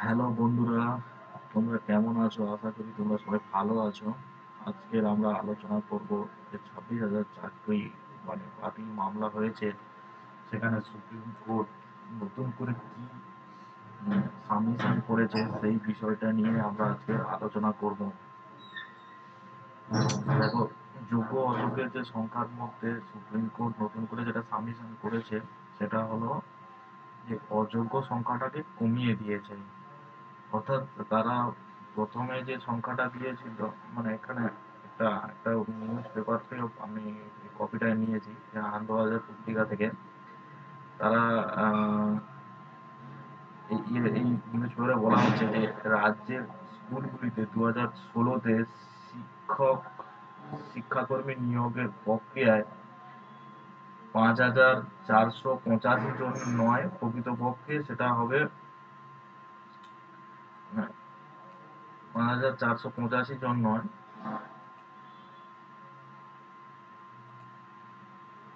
Hello বন্ধুরা, তোমরা কেমন আছো? আশা করি তোমরা সবাই ভালো আছো। আজকের আমরা আলোচনা করব যে 26,000 চাকরি বাতিল মামলা হয়েছে, সেখানে সুপ্রিম কোর্ট নতুন করে কি সাবমিশন করেছে সেই বিষয়টা নিয়ে আমরা আজকে আলোচনা করব। দেখো, যোগ্য অযোগ্যের যে সংখ্যার মধ্যে সুপ্রিম কোর্ট নতুন করে যেটা সাবমিশন করেছে সেটা হলো যে অযোগ্য সংখ্যাটাকে কমিয়ে দিয়েছে। অর্থাৎ তারা প্রথমে যে সংখ্যাটা দিয়েছিল, এখানে একটা একটা নিউজ পেপার থেকে আমি কপিটা নিয়েছি, আনন্দবাজার পত্রিকা থেকে। তারা এই নিউজ পেপারে বলা হচ্ছে যে রাজ্যের স্কুলগুলিতে 2016-তে শিক্ষক শিক্ষাকর্মী নিয়োগের প্রক্রিয়ায় 5,485 জন নয়, প্রকৃতপক্ষে সেটা হবে 5,485 জন নয়,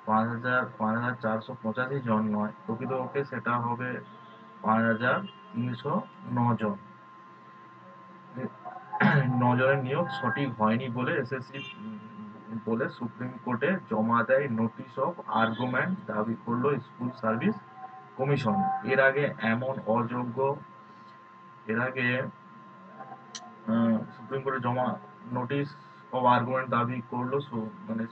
5,485 জন নয়, প্রকৃতপক্ষে সেটা হবে 5,309 জন। 9 জনের নিয়োগ সঠিক হয়নি বলে এসএসসি বলে সুপ্রিম কোর্টে জমা দেয় নোটিশ অফ আর্গুমেন্ট, দাবি করলো স্কুল সার্ভিস কমিশন। এর আগে এমন অযোগ্য এর আগে সুপ্রিম কোর্টে জমা নোটিশ অফ আর্গুমেন্ট দাবি করলো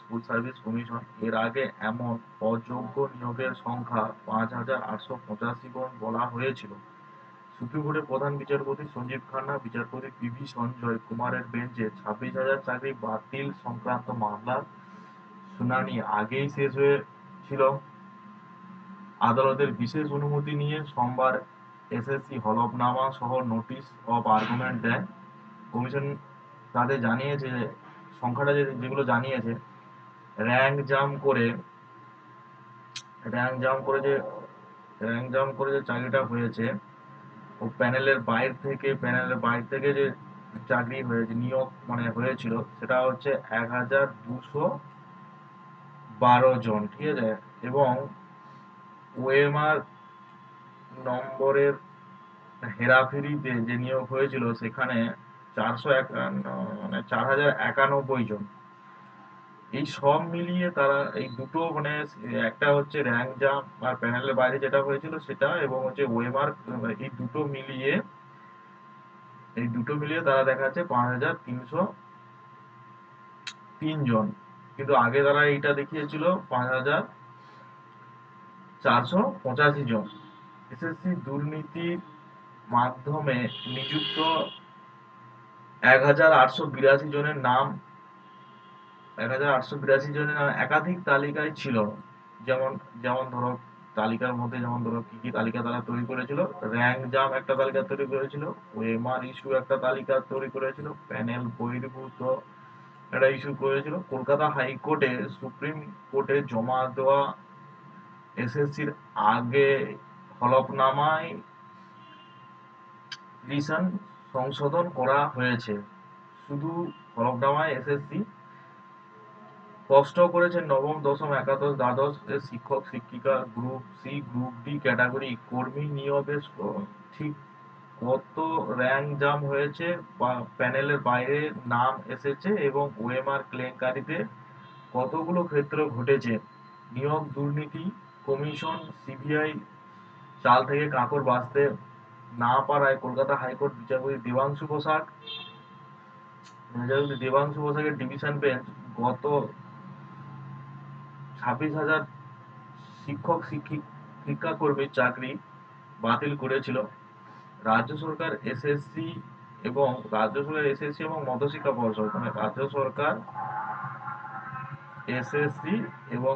স্কুল সার্ভিস কমিশন। এর আগে এমন অযোগ্য নিয়োগের সংখ্যা 5,885 বলা হয়েছিল। সুপ্রিম কোর্টের প্রধান বিচারপতি সঞ্জীব খান্না, বিচারপতি পিভি সঞ্জয় কুমারের বেঞ্চে 26,000 চাকরি বাতিল সংক্রান্ত মামলার শুনানি আগেই শেষ হয়েছিল। আদালতের বিশেষ অনুমতি নিয়ে সোমবার এসএসসি হলফনামা সহ নোটিশ অফ আর্গুমেন্ট দেয়। কমিশন তাদের জানিয়েছে যে সংখ্যাটা যেগুলো জানিয়েছে, র্যাঙ্ক জাম করে র্যাঙ্ক জাম করে যে র্যাঙ্ক জাম করে যে চাকরিটা হয়েছে, ও প্যানেলের বাইরে থেকে যে চাকরি হয়েছে, নিয়োগ হয়েছিল, সেটা হচ্ছে 1,212 জন, ঠিক আছে। এবং ওএমআর নম্বরের হেরাফেরিতে যে নিয়োগ হয়েছিল সেখানে 451 4,091 জন। এই সব মিলিয়ে তারা এই দুটো একটা হচ্ছে র্যাঙ্ক জাম আর প্যানেলের বাইরে যেটা হয়েছিল সেটা, এবং হচ্ছে ওএমআর, এই দুটো মিলিয়ে তারা দেখাচ্ছে 5,303 জন। কিন্তু আগে তারা এইটা দেখিয়েছিল 5,485 জন। এসএসসি দুর্নীতির মাধ্যমে নিযুক্ত 1,882 জনের নাম একাধিক তালিকায় ছিল। যেমন যেমন ধরো, তালিকার মধ্যে যেমন ধরো কি কি তালিকা তারা তৈরি করেছিল: র্যাঙ্ক জাম একটা তালিকা তৈরি করেছিল, ওএমআর ইস্যু একটা তালিকা তৈরি করেছিল, প্যানেল বহির্ভূত একটা ইস্যু করেছিল। কলকাতা হাইকোর্টে সুপ্রিম কোর্টে জমা দেওয়া এসএসসির আগে হলফনামায় রিসন সংশোধন করা হয়েছে। শুধু হলফনামায় এসএসসি স্পষ্ট করেছে নবম, দশম, একাদশ, দ্বাদশ এর শিক্ষক শিক্ষিকা, group C group D category কর্মী নিয়োগে ঠিক কত র্যাঙ্ক জাম হয়েছে বা প্যানেলের বাইরে নাম এসেছে, এবং ওএমআর কেলেঙ্কারিতে কতগুলো ক্ষেত্র ঘটেছে। নিয়োগ দুর্নীতি কমিশন সিবিআই চাল থেকে কাঁকর বাঁচতে না পারায় কলকাতা হাইকোর্ট বিচারপতি দেবাংশু বসাকের ডিভিশন বেঞ্চ গত 26,000 শিক্ষাকর্মীর চাকরি বাতিল করেছিল। রাজ্য সরকার এসএসসি এবং মধ্যশিক্ষা পর্ষদ, রাজ্য সরকার এসএসসি এবং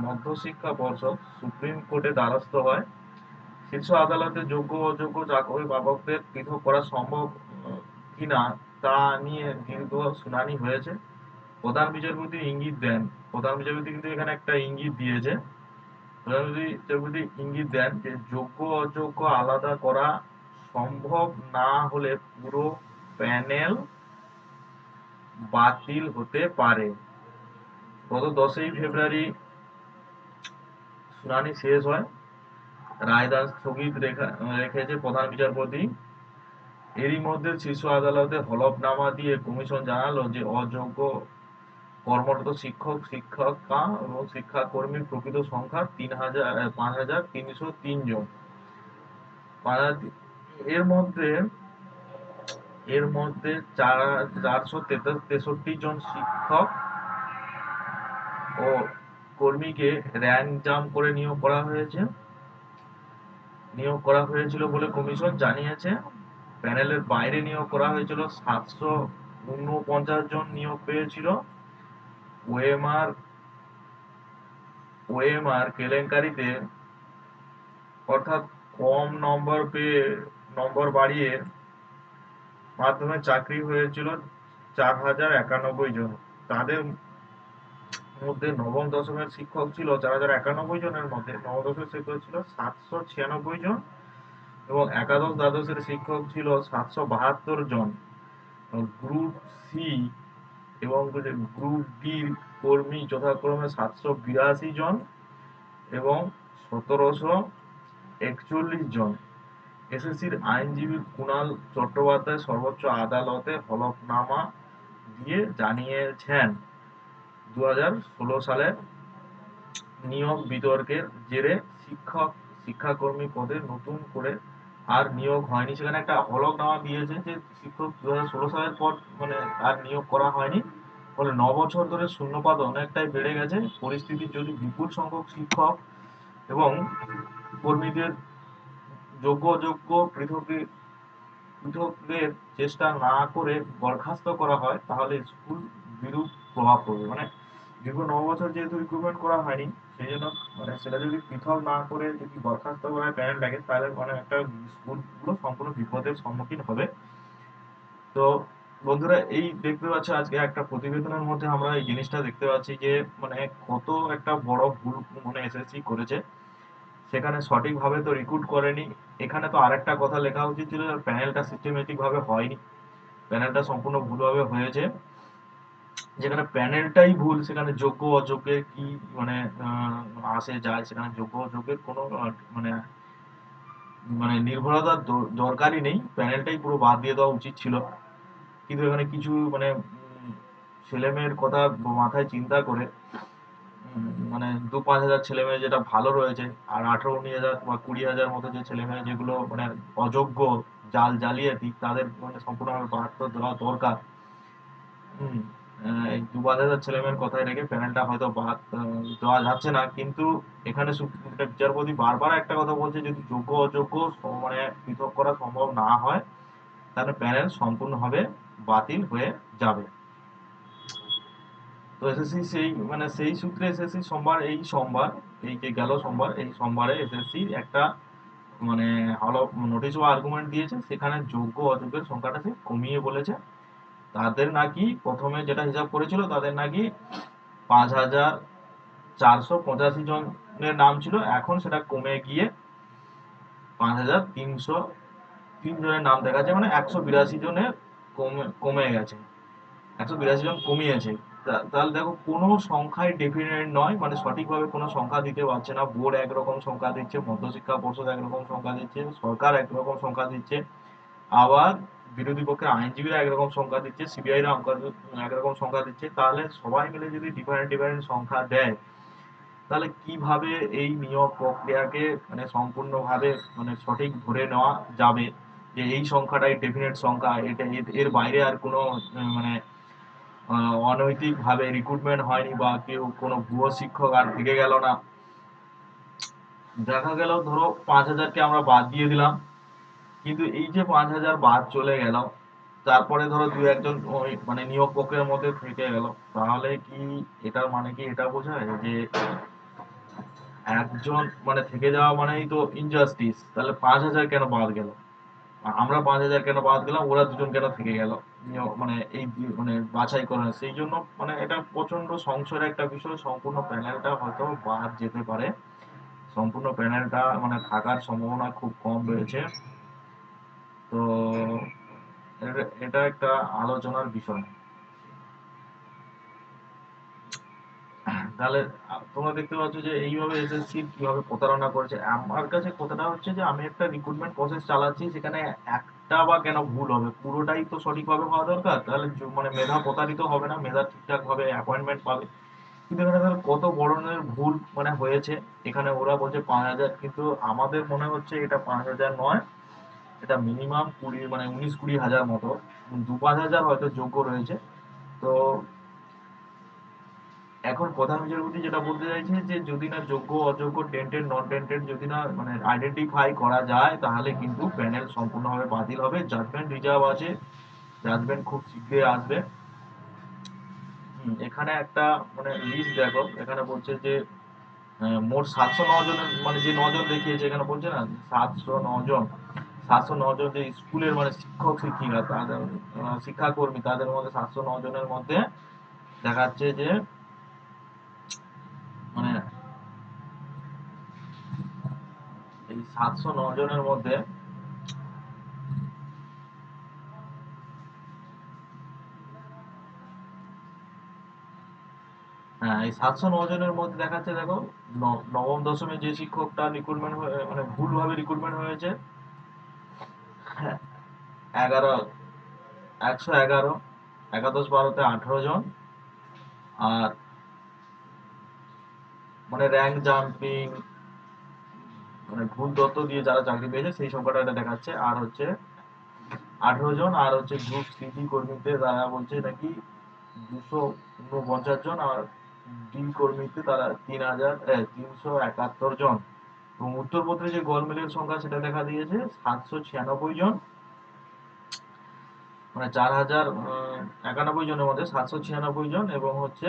মধ্যশিক্ষা পর্ষদ সুপ্রিম কোর্টে দ্বারস্থ হয়। শীর্ষ আদালতে যোগ্য অযোগ্য চাকরি প্রাপকদের পৃথক করা সম্ভব কিনা তা নিয়ে দীর্ঘ শুনানি হয়েছে। প্রধান বিচারপতি কিন্তু এখানে একটা ইঙ্গিত দিয়েছে। প্রধান বিচারপতি ইঙ্গিত দেন যে যোগ্য অযোগ্য আলাদা করা সম্ভব না হলে পুরো প্যানেল বাতিল হতে পারে। গত 10ই ফেব্রুয়ারি শুনানি শেষ হয়। রায়দান স্থগিত রেখেছে প্রধান বিচারপতি। এরই মধ্যে শীর্ষ আদালতে হলফনামা দিয়ে কমিশন জানালো যে অযোগ্য কর্মরত শিক্ষক শিক্ষিকা এবং শিক্ষাকর্মীর প্রকৃত সংখ্যা 5,303 জন। এর মধ্যে এর মধ্যে 463 জন শিক্ষক ও কর্মীকে র্যাঙ্ক জাম্প করে নিয়োগ করা হয়েছিল বলে কমিশন জানিয়েছে। প্যানেলের বাইরে নিয়োগ করা হয়েছিল 749 জন নিয়োগ পেয়েছিল। ওএমআর ওএমআর কেলেঙ্কারিতে অর্থাৎ কম নম্বর পেয়ে নম্বর বাড়িয়ে মাধ্যমে চাকরি হয়েছিল 4,091 জন। তাদের মধ্যে নবম দশমের শিক্ষক ছিল 4,091 জনের মধ্যে নবম দশমের শিক্ষক ছিল 796 জন এবং একাদশ দ্বাদশের শিক্ষক ছিল 772 জন। গ্রুপ সি এবং গ্রুপ ডি কর্মী যথাক্রমে 782 জন এবং 1,741 জন। এসএসসির আইনজীবী কুণাল চট্টোপাধ্যায় সর্বোচ্চ আদালতে হলফনামা দিয়ে জানিয়েছেন, 2016 সালের নিয়োগ বিতর্কের জেরে শিক্ষাকর্মী পদে নতুন করে আর নিয়োগ হয়নি। সেখানে একটা হলফনামা দিয়েছে যে শিক্ষক 2016 সালের পর আর নিয়োগ করা হয়নি, ফলে 9 বছর ধরে শূন্যপাত অনেকটাই বেড়ে গেছে। পরিস্থিতি যদি বিপুল সংখ্যক শিক্ষক এবং কর্মীদের যোগ্য অযোগ্য পৃথকের চেষ্টা না করে বরখাস্ত করা হয়, তাহলে স্কুল বিরূপ প্রভাব পড়বে। দীর্ঘ 9 বছর যেহেতু রিক্রুটমেন্ট করা হয়নি, সেই জন্য সেটা যদি পৃথক না করে যদি বরখাস্ত করা হয় প্যানেলটাকে, তাহলে একটা স্কুলগুলো সম্পূর্ণ বিপদের সম্মুখীন হবে। তো বন্ধুরা, এই দেখতে পাচ্ছ আজকে একটা প্রতিবেদনের মধ্যে আমরা এই জিনিসটা দেখতে পাচ্ছি যে কত একটা বড় ভুল এসএসসি করেছে। সেখানে সঠিকভাবে তো রিক্রুট করেনি। এখানে তো আরেকটা কথা লেখা উচিত ছিল, প্যানেলটা সিস্টেমেটিক ভাবে হয়নি, প্যানেলটা সম্পূর্ণ ভুলভাবে হয়েছে। যেখানে প্যানেলটাই ভুল, সেখানে যোগ্য অযোগ্যের কি আসে যায়, সেখানে যোগ্য অযোগ্যের কোনো নির্ভরতার দরকারই নেই, প্যানেলটাই পুরো বাদ দিয়ে দেওয়া উচিত ছিল। কিন্তু এখানে কিছু ছেলে মেয়ের কথা মাথায় চিন্তা করে 2-5 হাজার ছেলে মেয়ে যেটা ভালো রয়েছে, আর 18-19 হাজার বা 20,000 মতো যে ছেলে মেয়ে যেগুলো অযোগ্য জালিয়াতি, তাদের সম্পূর্ণভাবে বাদ দেওয়া দরকার। এই 2-5 হাজার ছেলে মেয়ের কথায় রেখে প্যানেলটা হয়তো বাদ দেওয়া যাচ্ছে না, কিন্তু এখানে বিচারপতি বারবার একটা কথা বলছে, যদি যোগ্য অযোগ্য পৃথক করা সম্ভব না হয়, তাহলে প্যানেল সম্পূর্ণভাবে বাতিল হয়ে যাবে। তো এসএসসি সেই সূত্রে এসএসসি সোমবার এই যে গেল সোমবার, এই সোমবারে এসএসসি একটা নোটিশ বা আর্গুমেন্ট দিয়েছে। সেখানে যোগ্য অযোগ্যের সংখ্যাটা সে কমিয়ে বলেছে। তাদের নাকি প্রথমে যেটা হিসাব করেছিল, তাদের নাকি 5,485 জনের নাম ছিল, এখন সেটা কমে গিয়ে 5,303 জনের নাম দেখাচ্ছে, 182 জনের কমে গেছে, 182 জন কমিয়েছে। তাহলে দেখো, কোনো সংখ্যাই ডেফিনেট নয়, সঠিকভাবে কোনো সংখ্যা দিতে পারছে না। বোর্ড একরকম সংখ্যা দিচ্ছে, মধ্যশিক্ষা পর্ষদ একরকম সংখ্যা দিচ্ছে, সরকার একরকম সংখ্যা দিচ্ছে, আবার বিরোধী পক্ষের আইনজীবীরা একরকম সংখ্যা দিচ্ছে, সিবিআইরা একরকম সংখ্যা দিচ্ছে। তাহলে সবাই মিলে যদি ডিফারেন্ট ডিফারেন্ট সংখ্যা দেয়, তাহলে কিভাবে এই নিয়োগ প্রক্রিয়াকে সম্পূর্ণভাবে সঠিক ধরে নেওয়া যাবে যে এই সংখ্যাটাই ডেফিনেট সংখ্যা, এর বাইরে আর কোনো অনৈতিক ভাবে রিক্রুটমেন্ট হয়নি বা কেউ কোনো ভুয়ো শিক্ষক আর থেকে গেল না। দেখা গেল ধরো 5,000কে আমরা বাদ দিয়ে দিলাম, কিন্তু এই যে 5,000 বাদ চলে গেল, তারপরে ধরো 2-1 জন ওই নিয়োগ প্রক্রিয়ার মধ্যে থেকে গেল, তাহলে কি এটার কি এটা বোঝায় যে একজন থেকে যাওয়া মানেই তো ইনজাস্টিস? তাহলে 5,000 কেন বাদ গেল? আমরা 5,000 কেন বাদ গেলাম, ওরা 2 জন কেন থেকে গেল? এই বাছাই করে না। সেই জন্য এটা প্রচন্ড সংশয়ের একটা বিষয়। সম্পূর্ণ প্যানেলটা হয়তো বাদ যেতে পারে, সম্পূর্ণ প্যানেলটা থাকার সম্ভাবনা খুব কম রয়েছে। তো এটা একটা আলোচনার বিষয়। তাহলে তোমরা দেখতে পাচ্ছ যে এইভাবে এসএসসি কিভাবে প্রতারণা করেছে। আমার কাছে কথাটা হচ্ছে যে আমি একটা রিক্রুটমেন্ট প্রসেস চালাচ্ছি, সেখানে একটা বা কেন ভুল হবে, পুরোটাই তো সঠিকভাবে হওয়া দরকার, তাহলে মানে মেধা প্রতারিত হবে না, মেধা ঠিকঠাক ভাবে অ্যাপয়েন্টমেন্ট পাবে। কিন্তু এখানে ধর কত ধরনের ভুল মানে হয়েছে। এখানে ওরা বলছে 5,000, কিন্তু আমাদের মনে হচ্ছে এটা 5,000 নয়, এটা মিনিমাম 20 মানে 19-20 হাজার মতো, 2-5 হাজার হয়তো যোগ্য রয়েছে। তো এখন প্রধান বিচারপতি যেটা বলতে চাইছে যে যদি না যোগ্য অযোগ্য টেন্টেড নন টেন্টেড যদি না মানে আইডেন্টিফাই করা যায়, তাহলে কিন্তু প্যানেল সম্পূর্ণভাবে বাতিল হবে। জাজমেন্ট রিজার্ভ আছে, জাজমেন্ট খুব শীঘ্রই আসবে। এখানে একটা মানে লিস্ট দেখো, এখানে বলছে যে মোট 709 জনের মানে যে 9 জন দেখিয়েছে, এখানে বলছে না 709 জন, 709 জন যে স্কুলের মানে শিক্ষক শিক্ষিকা তাদের শিক্ষাকর্মী, তাদের মধ্যে 709 জনের মধ্যে দেখাচ্ছে যে মানে এই 709 জনের মধ্যে, হ্যাঁ এই 709 জনের মধ্যে দেখাচ্ছে দেখো, নবম দশমে যে শিক্ষকটা রিক্রুটমেন্ট মানে ভুলভাবে রিক্রুটমেন্ট হয়েছে, হ্যাঁ, 11, 111, একাদশ বারোতে 18 জন, আর মানে র্যাঙ্ক জাম্পিং মানে ভুল তথ্য দিয়ে যারা চাকরি পেয়েছে সেই সংখ্যাটা এটা দেখাচ্ছে। আর হচ্ছে 18 জন, আর হচ্ছে গ্রুপ সিডি কর্মীতে তারা বলছে নাকি 249 জন, আর ডি কর্মীতে তারা 3,371 জন। এবং উত্তরপত্রে যে গলমেলের সংখ্যা সেটা দেখা দিয়েছে 796 জন, মানে 4,091 জনের মধ্যে 796 জন, এবং হচ্ছে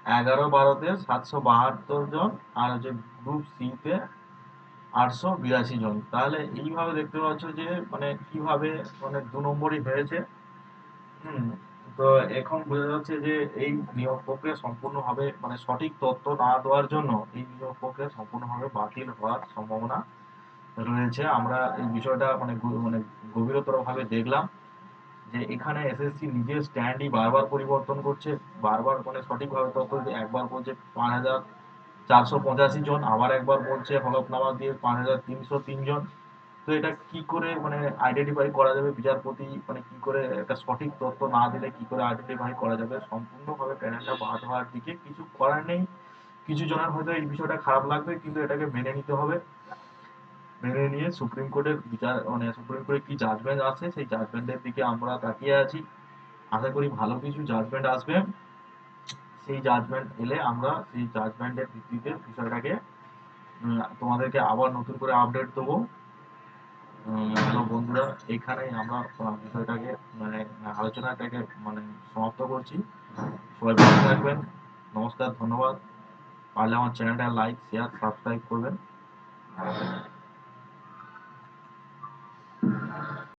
11-12-তে 772 জন, আর হচ্ছে গ্রুপ সি তে 882 জন। তাহলে এইভাবে দেখতে পাচ্ছ যে মানে কিভাবে মানে 2 নম্বরই হয়েছে। হুম। তো এখন বোঝা যাচ্ছে যে এই নিয়োগ প্রক্রিয়া সম্পূর্ণভাবে মানে সঠিক তথ্য না দেওয়ার জন্য এই নিয়োগ প্রক্রিয়া সম্পূর্ণভাবে বাতিল হওয়ার সম্ভাবনা রয়েছে। আমরা এই বিষয়টা মানে মানে গভীরতর ভাবে দেখলাম যে এখানে এসএসসি নিজের স্ট্যান্ডই বারবার পরিবর্তন করছে, বারবার মানে সঠিকভাবে তথ্য একবার বলছে 5,485 জন, আবার একবার বলছে হলফনামা দিয়ে 5,303 জন। তো এটা কি করে মানে আইডেন্টিফাই করা যাবে, বিচারপতি মানে কি করে একটা সঠিক তথ্য না দিলে কি করে আইডেন্টিফাই করা যাবে, সম্পূর্ণভাবে প্যানেলটা বাদ হওয়ার দিকে, কিছু করার নেই। কিছু জনের হয়তো এই বিষয়টা খারাপ লাগবে, কিন্তু এটাকে মেনে নিতে হবে। মেনে নিয়ে সুপ্রিম কোর্টের বিচার মানে সুপ্রিম কোর্টের কি জাজমেন্ট আছে সেই জাজমেন্টের দিকে আমরা তাকিয়ে আছি। আশা করি ভালো কিছু জাজমেন্ট আসবে। সেই জাজমেন্ট এলে আমরা সেই জাজমেন্টের ভিত্তিতে বিষয়টাকে তোমাদেরকে আবার নতুন করে আপডেট দেবো। হ্যালো বন্ধুরা, এখানেই আমরা বিষয়টাকে মানে আলোচনাটাকে মানে সমাপ্ত করছি। সবাই ভালো থাকবেন। নমস্কার, ধন্যবাদ। পারলে আমার চ্যানেলটা লাইক শেয়ার সাবস্ক্রাইব করবেন।